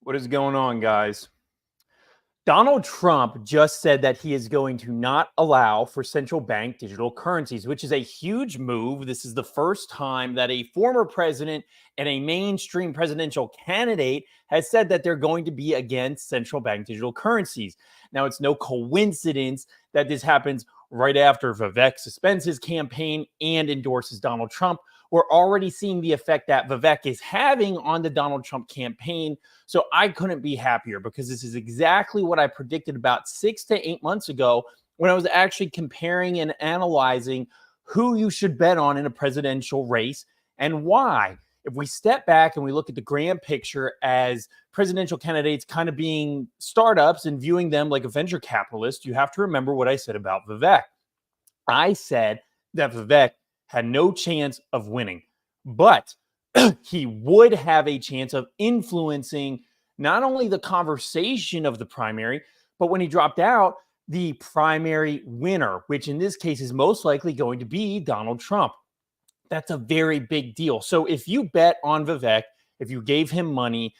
What is going on, guys? Donald Trump just said that he is going to not allow for central bank digital currencies, which is a huge move. This is the first time that a former president and a mainstream presidential candidate has said that they're going to be against central bank digital currencies. Now, it's no coincidence that this happens right after Vivek suspends his campaign and endorses Donald Trump. We're already seeing the effect that Vivek is having on the Donald Trump campaign. So I couldn't be happier because this is exactly what I predicted about 6 to 8 months ago when I was actually comparing and analyzing who you should bet on in a presidential race and why. If we step back and we look at the grand picture as presidential candidates kind of being startups and viewing them like a venture capitalist, you have to remember what I said about Vivek. I said that Vivek had no chance of winning, but he would have a chance of influencing not only the conversation of the primary, but when he dropped out, the primary winner, which in this case is most likely going to be Donald Trump. That's a very big deal. So if you bet on Vivek, if you gave him money,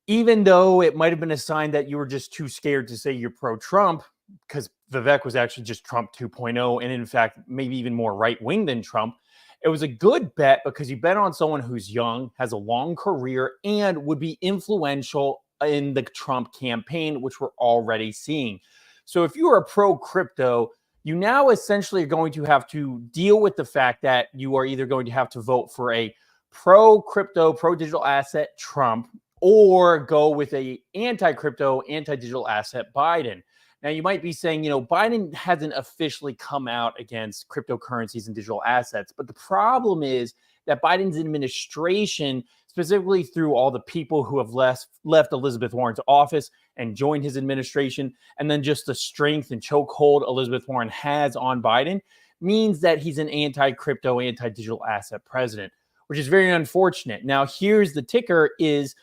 even though it might have been a sign that you were just too scared to say you're pro-Trump, because Vivek was actually just Trump 2.0, and in fact, maybe even more right-wing than Trump, it was a good bet because you bet on someone who's young, has a long career, and would be influential in the Trump campaign, which we're already seeing. So if you are a pro-crypto, you now essentially are going to have to deal with the fact that you are either going to have to vote for a pro-crypto, pro-digital asset Trump, or go with a anti-crypto, anti-digital asset Biden. Now, you might be saying, Biden hasn't officially come out against cryptocurrencies and digital assets. But the problem is that Biden's administration, specifically through all the people who have left Elizabeth Warren's office and joined his administration, and then just the strength and chokehold Elizabeth Warren has on Biden, means that he's an anti-crypto, anti-digital asset president, which is very unfortunate. Now, here's the ticker is,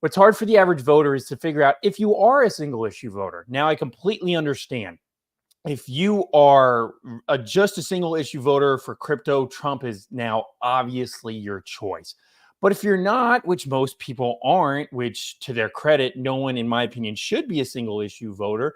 what's hard for the average voter is to figure out if you are a single issue voter. Now, I completely understand. If you are just a single issue voter for crypto, Trump is now obviously your choice. But if you're not, which most people aren't, which to their credit, no one, in my opinion, should be a single issue voter,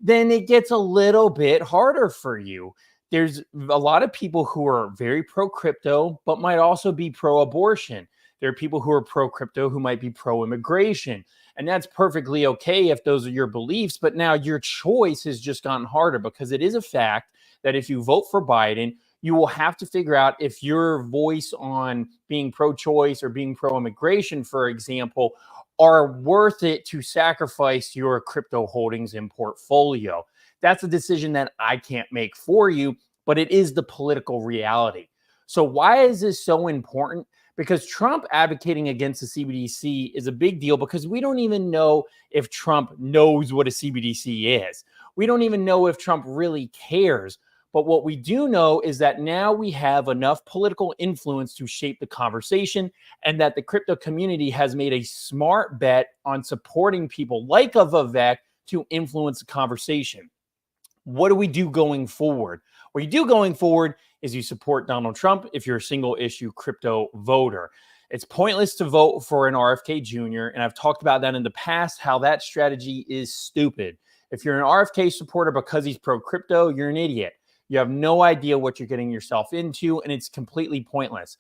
then it gets a little bit harder for you. There's a lot of people who are very pro-crypto, but might also be pro-abortion. There are people who are pro-crypto who might be pro-immigration. And that's perfectly okay if those are your beliefs. But now your choice has just gotten harder because it is a fact that if you vote for Biden, you will have to figure out if your voice on being pro-choice or being pro-immigration, for example, are worth it to sacrifice your crypto holdings in portfolio. That's a decision that I can't make for you, but it is the political reality. So why is this so important? Because Trump advocating against the CBDC is a big deal because we don't even know if Trump knows what a CBDC is. We don't even know if Trump really cares. But what we do know is that now we have enough political influence to shape the conversation, and that the crypto community has made a smart bet on supporting people like a Vivek to influence the conversation. What do we do going forward? What you do going forward is you support Donald Trump if you're a single issue crypto voter. It's pointless to vote for an RFK Jr., and I've talked about that in the past, how that strategy is stupid. If you're an RFK supporter because he's pro-crypto, you're an idiot. You have no idea what you're getting yourself into, and it's completely pointless.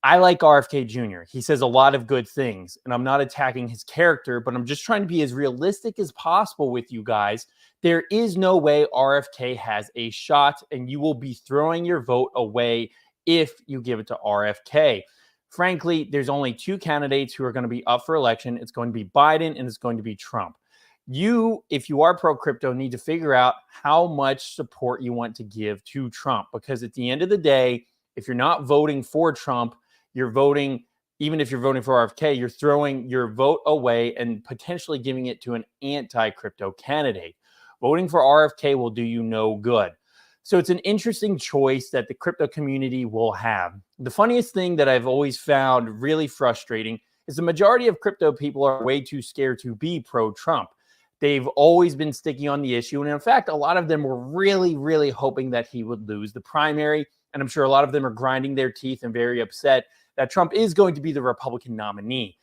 I like RFK Jr. He says a lot of good things, and I'm not attacking his character, but I'm just trying to be as realistic as possible with you guys. There is no way RFK has a shot, and you will be throwing your vote away if you give it to RFK. Frankly, there's only two candidates who are going to be up for election. It's going to be Biden and it's going to be Trump. You, if you are pro-crypto, need to figure out how much support you want to give to Trump, because at the end of the day, if you're not voting for Trump, you're voting, even if you're voting for RFK, you're throwing your vote away and potentially giving it to an anti-crypto candidate. Voting for RFK will do you no good. So it's an interesting choice that the crypto community will have. The funniest thing that I've always found really frustrating is the majority of crypto people are way too scared to be pro-Trump. They've always been sticky on the issue. And in fact, a lot of them were really, really hoping that he would lose the primary. And I'm sure a lot of them are grinding their teeth and very upset that Trump is going to be the Republican nominee.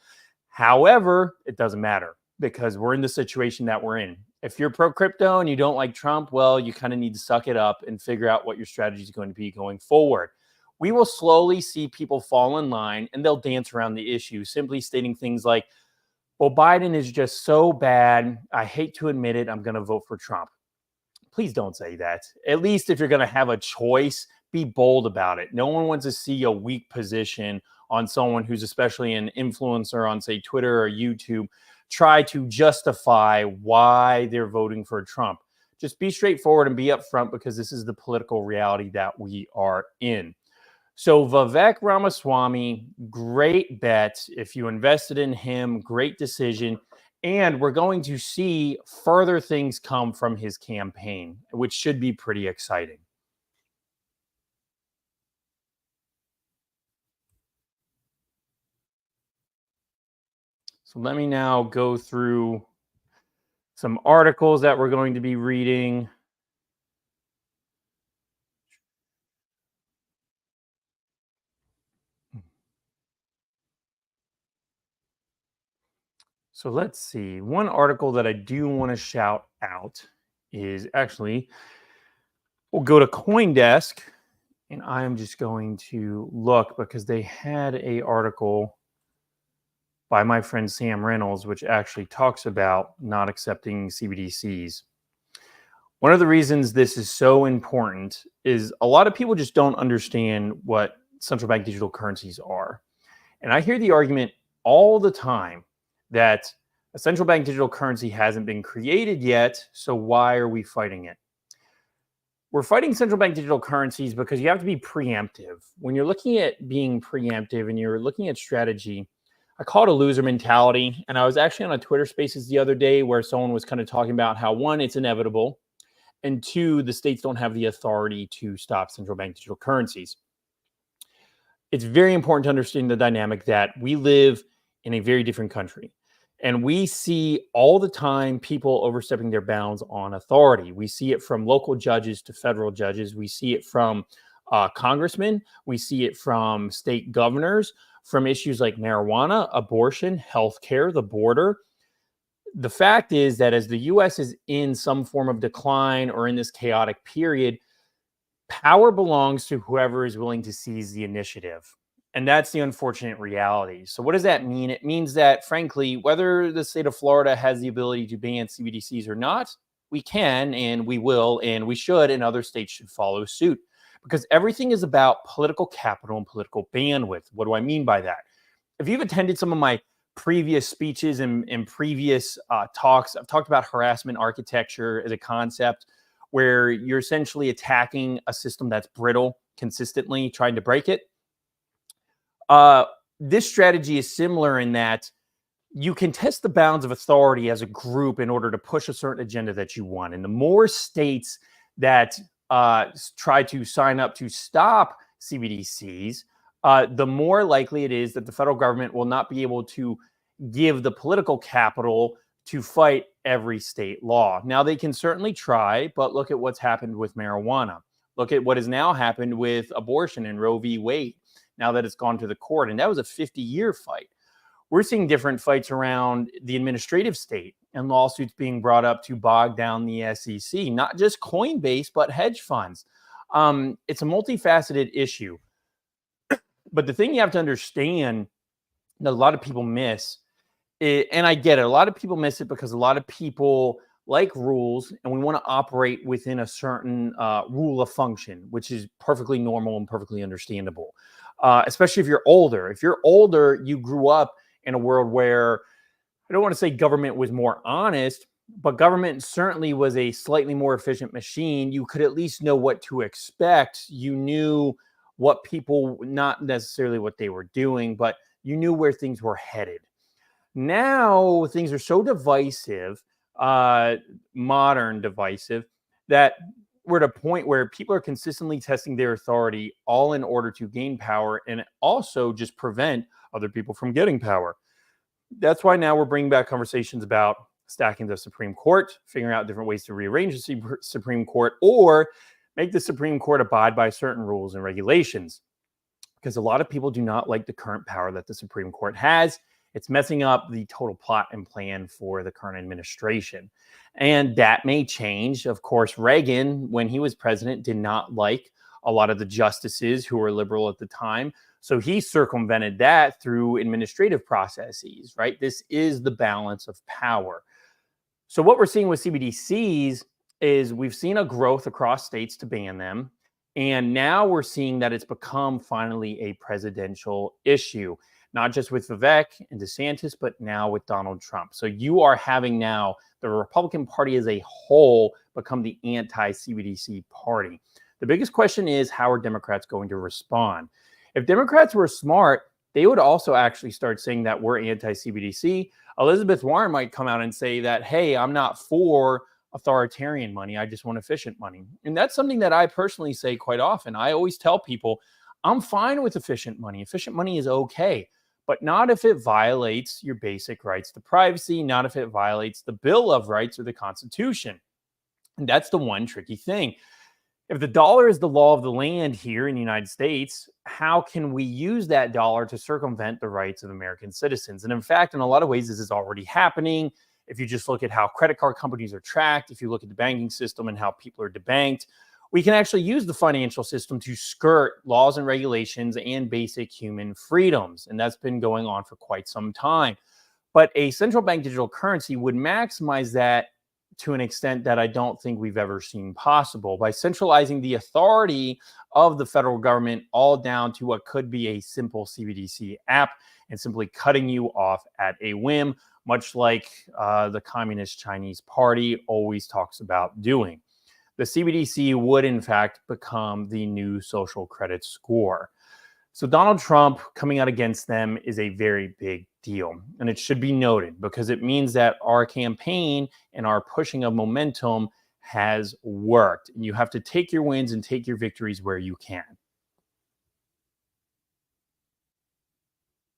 However, it doesn't matter because we're in the situation that we're in. If you're pro crypto and you don't like Trump, well, you kind of need to suck it up and figure out what your strategy is going to be going forward. We will slowly see people fall in line and they'll dance around the issue, simply stating things like, well, Biden is just so bad. I hate to admit it. I'm going to vote for Trump. Please don't say that. At least if you're going to have a choice, be bold about it. No one wants to see a weak position on someone who's especially an influencer on, say, Twitter or YouTube, try to justify why they're voting for Trump. Just be straightforward and be upfront because this is the political reality that we are in. So Vivek Ramaswamy, great bet. If you invested in him, great decision. And we're going to see further things come from his campaign, which should be pretty exciting. So let me now go through some articles that we're going to be reading. So let's see. One article that I do want to shout out is actually, we'll go to CoinDesk, and I am just going to look because they had a article by my friend Sam Reynolds, which actually talks about not accepting CBDCs. One of the reasons this is so important is a lot of people just don't understand what central bank digital currencies are. And I hear the argument all the time that a central bank digital currency hasn't been created yet, so why are we fighting it? We're fighting central bank digital currencies because you have to be preemptive. When you're looking at being preemptive and you're looking at strategy, I call it a loser mentality. And I was actually on a Twitter Spaces the other day where someone was kind of talking about how, one, it's inevitable, and two, the states don't have the authority to stop central bank digital currencies. It's very important to understand the dynamic that we live in a very different country. And we see all the time people overstepping their bounds on authority. We see it from local judges to federal judges. We see it from congressmen. We see it from state governors, from issues like marijuana, abortion, healthcare, the border. The fact is that as the U.S. is in some form of decline or in this chaotic period, power belongs to whoever is willing to seize the initiative. And that's the unfortunate reality. So what does that mean? It means that, frankly, whether the state of Florida has the ability to ban CBDCs or not, we can and we will and we should, and other states should follow suit. Because everything is about political capital and political bandwidth. What do I mean by that? If you've attended some of my previous speeches and previous talks, I've talked about harassment architecture as a concept where you're essentially attacking a system that's brittle consistently, trying to break it. This strategy is similar in that you can test the bounds of authority as a group in order to push a certain agenda that you want. And the more states that try to sign up to stop CBDCs, the more likely it is that the federal government will not be able to give the political capital to fight every state law. Now, they can certainly try, but look at what's happened with marijuana. Look at what has now happened with abortion and Roe v. Wade, now that it's gone to the court. And that was a 50-year fight. We're seeing different fights around the administrative state and lawsuits being brought up to bog down the SEC, not just Coinbase, but hedge funds. It's a multifaceted issue. But the thing you have to understand that a lot of people miss, and I get it, a lot of people miss it because a lot of people like rules, and we want to operate within a certain rule of function, which is perfectly normal and perfectly understandable, especially if you're older. If you're older, you grew up in a world where, I don't want to say government was more honest, but government certainly was a slightly more efficient machine. You could at least know what to expect. You knew what people, not necessarily what they were doing, but you knew where things were headed. Now things are so divisive, modern divisive, that we're at a point where people are consistently testing their authority all in order to gain power and also just prevent other people from getting power. That's why now we're bringing back conversations about stacking the Supreme Court, figuring out different ways to rearrange the Supreme Court, or make the Supreme Court abide by certain rules and regulations. Because a lot of people do not like the current power that the Supreme Court has, It's messing up the total plot and plan for the current administration. And that may change. Of course, Reagan, when he was president, did not like a lot of the justices who were liberal at the time. So he circumvented that through administrative processes, right? This is the balance of power. So what we're seeing with CBDCs is we've seen a growth across states to ban them. And now we're seeing that it's become finally a presidential issue, not just with Vivek and DeSantis, but now with Donald Trump. So you are having now the Republican Party as a whole become the anti-CBDC party. The biggest question is, how are Democrats going to respond? If Democrats were smart, they would also actually start saying that we're anti-CBDC. Elizabeth Warren might come out and say that, hey, I'm not for authoritarian money. I just want efficient money. And that's something that I personally say quite often. I always tell people, I'm fine with efficient money. Efficient money is okay, but not if it violates your basic rights to privacy, not if it violates the Bill of Rights or the Constitution. And that's the one tricky thing. If the dollar is the law of the land here in the United States, how can we use that dollar to circumvent the rights of American citizens? And in fact, in a lot of ways, this is already happening. If you just look at how credit card companies are tracked, if you look at the banking system and how people are debanked, we can actually use the financial system to skirt laws and regulations and basic human freedoms. And that's been going on for quite some time. But a central bank digital currency would maximize that to an extent that I don't think we've ever seen possible, by centralizing the authority of the federal government all down to what could be a simple CBDC app and simply cutting you off at a whim, much like the Communist Chinese Party always talks about doing. The CBDC would, in fact, become the new social credit score. So Donald Trump coming out against them is a very big deal. And it should be noted because it means that our campaign and our pushing of momentum has worked. And you have to take your wins and take your victories where you can.